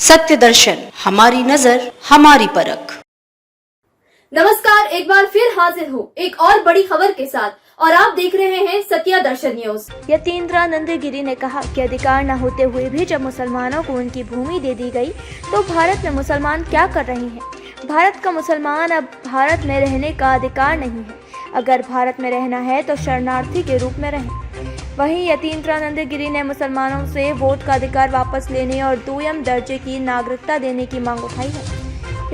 सत्य दर्शन, हमारी नजर, हमारी परख। नमस्कार, एक बार फिर हाजिर हूँ एक और बड़ी खबर के साथ और आप देख रहे हैं सत्य दर्शन न्यूज। यतीन्द्रानंद गिरी ने कहा कि अधिकार न होते हुए भी जब मुसलमानों को उनकी भूमि दे दी गई तो भारत में मुसलमान क्या कर रहे हैं। भारत का मुसलमान अब भारत में रहने का अधिकार नहीं है। अगर भारत में रहना है तो शरणार्थी के रूप में रहें। वहीं यतीन्द्रानंद गिरी ने मुसलमानों से वोट का अधिकार वापस लेने और दोयम दर्जे की नागरिकता देने की मांग उठाई है।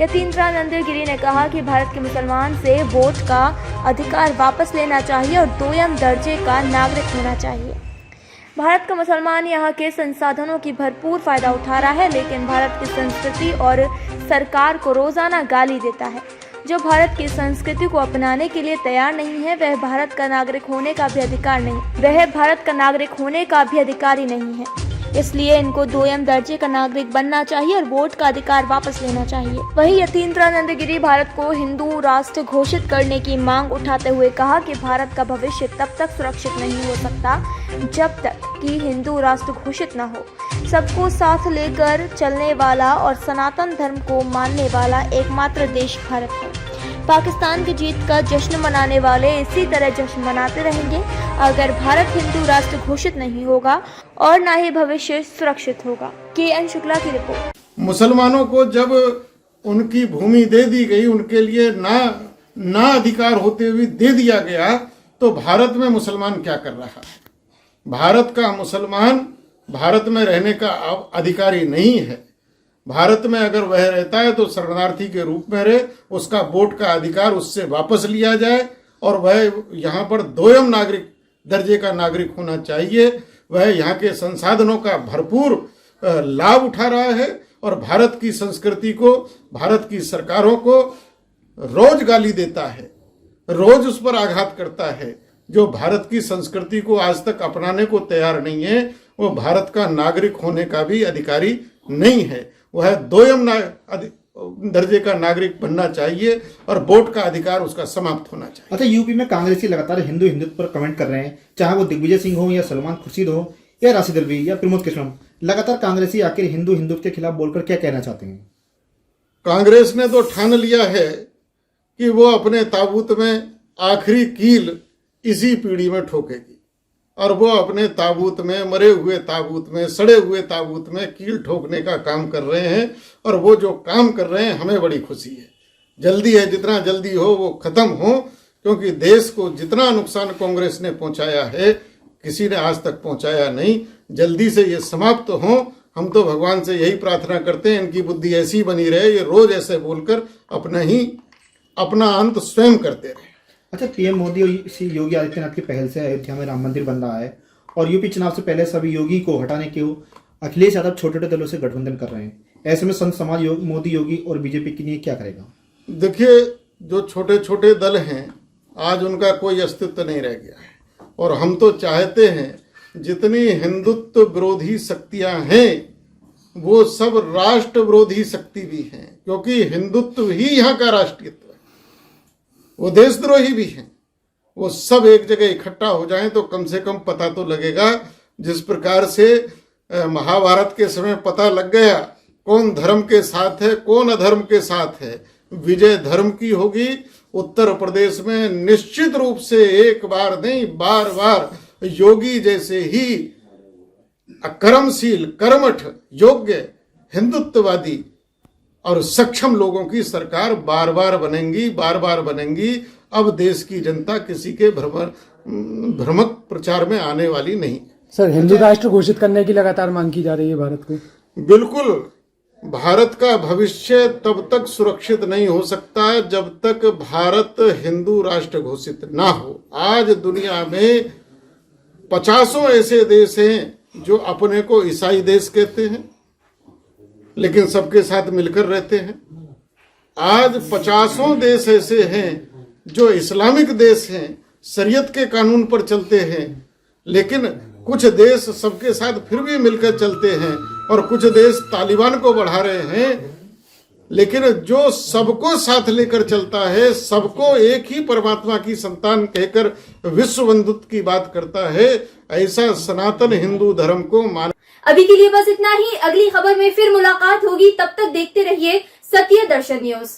यतीन्द्रानंद गिरी ने कहा कि भारत के मुसलमान से वोट का अधिकार वापस लेना चाहिए और दोयम दर्जे का नागरिक होना चाहिए। भारत का मुसलमान यहाँ के संसाधनों की भरपूर फायदा उठा रहा है, लेकिन भारत की संस्कृति और सरकार को रोजाना गाली देता है। जो भारत की संस्कृति को अपनाने के लिए तैयार नहीं है वह भारत का नागरिक होने का भी अधिकारी नहीं है। इसलिए इनको दोयम दर्जे का नागरिक बनना चाहिए और वोट का अधिकार वापस लेना चाहिए। वहीं यतीन्द्रानंद गिरी भारत को हिंदू राष्ट्र घोषित करने की मांग उठाते हुए कहा कि भारत का भविष्य तब तक सुरक्षित नहीं हो सकता जब तक कि हिंदू राष्ट्र घोषित न हो। सबको साथ लेकर चलने वाला और सनातन धर्म को मानने वाला एकमात्र देश भारत है। पाकिस्तान की जीत का जश्न मनाने वाले इसी तरह जश्न मनाते रहेंगे अगर भारत हिंदू राष्ट्र घोषित नहीं होगा और न ही भविष्य सुरक्षित होगा। KN शुक्ला की रिपोर्ट। मुसलमानों को जब उनकी भूमि दे दी गई, उनके लिए ना अधिकार होते हुए दे दिया गया, तो भारत में मुसलमान क्या कर रहा है? भारत का मुसलमान भारत में रहने का अधिकारी नहीं है। भारत में अगर वह रहता है तो शरणार्थी के रूप में रहे, उसका वोट का अधिकार उससे वापस लिया जाए और वह यहाँ पर दोयम नागरिक दर्जे का नागरिक होना चाहिए। वह यहाँ के संसाधनों का भरपूर लाभ उठा रहा है और भारत की संस्कृति को, भारत की सरकारों को रोज गाली देता है, रोज उस पर आघात करता है। जो भारत की संस्कृति को आज तक अपनाने को तैयार नहीं है वो भारत का नागरिक होने का भी अधिकारी नहीं है। वह दोयम दर्जे का नागरिक बनना चाहिए और वोट का अधिकार उसका समाप्त होना चाहिए। अच्छा, यूपी में कांग्रेसी लगातार हिंदुत्व पर कमेंट कर रहे हैं, चाहे वो दिग्विजय सिंह हो या सलमान खुर्शीद हो या राशिद अल्वी या प्रमोद कृष्णम। लगातार कांग्रेसी आखिर हिंदुत्व के खिलाफ बोलकर क्या कहना चाहते हैं? कांग्रेस ने तो ठान लिया है कि वो अपने ताबूत में आखिरी कील इसी पीढ़ी में ठोकेगी और वो अपने ताबूत में, मरे हुए ताबूत में, सड़े हुए ताबूत में कील ठोकने का काम कर रहे हैं। और वो जो काम कर रहे हैं हमें बड़ी खुशी है। जल्दी है, जितना जल्दी हो वो खत्म हो, क्योंकि देश को जितना नुकसान कांग्रेस ने पहुंचाया है किसी ने आज तक पहुंचाया नहीं। जल्दी से ये समाप्त हो। हम तो भगवान से यही प्रार्थना करते हैं इनकी बुद्धि ऐसी बनी रहे, ये रोज ऐसे बोलकर अपना अंत स्वयं करते रहे। अच्छा, पीएम मोदी और योगी आदित्यनाथ की पहल से अयोध्या में राम मंदिर बन रहा है और यूपी चुनाव से पहले सभी योगी को हटाने के अखिलेश यादव छोटे छोटे दलों से गठबंधन कर रहे हैं। ऐसे में संत समाज मोदी, योगी और बीजेपी के लिए क्या करेगा? देखिए, जो छोटे छोटे दल हैं आज उनका कोई अस्तित्व नहीं रह गया है और हम तो चाहते हैं जितनी हिंदुत्व विरोधी शक्तियां हैं वो सब राष्ट्र विरोधी शक्ति भी हैं, क्योंकि हिंदुत्व ही यहाँ का राष्ट्रीयत्व है। वो देशद्रोही भी हैं। वो सब एक जगह इकट्ठा हो जाएं तो कम से कम पता तो लगेगा। जिस प्रकार से महाभारत के समय पता लग गया कौन धर्म के साथ है कौन अधर्म के साथ है, विजय धर्म की होगी। उत्तर प्रदेश में निश्चित रूप से एक बार नहीं बार बार योगी जैसे ही कर्मशील, कर्मठ, योग्य, हिंदुत्ववादी और सक्षम लोगों की सरकार बार बार बनेंगी। अब देश की जनता किसी के भ्रमक प्रचार में आने वाली नहीं। सर, हिंदू राष्ट्र घोषित करने की लगातार मांग की जा रही है भारत को। बिल्कुल, भारत का भविष्य तब तक सुरक्षित नहीं हो सकता जब तक भारत हिंदू राष्ट्र घोषित ना हो। आज दुनिया में 50 ऐसे देश हैं जो अपने को ईसाई देश कहते हैं लेकिन सबके साथ मिलकर रहते हैं। आज 50 देश ऐसे हैं जो इस्लामिक देश हैं, शरीयत के कानून पर चलते हैं, लेकिन कुछ देश सबके साथ फिर भी मिलकर चलते हैं और कुछ देश तालिबान को बढ़ा रहे हैं। लेकिन जो सबको साथ लेकर चलता है, सबको एक ही परमात्मा की संतान कहकर विश्व बंधुत्व की बात करता है, ऐसा सनातन हिंदू धर्म को मान। अभी के लिए बस इतना ही। अगली खबर में फिर मुलाकात होगी, तब तक देखते रहिए सत्य दर्शन न्यूज।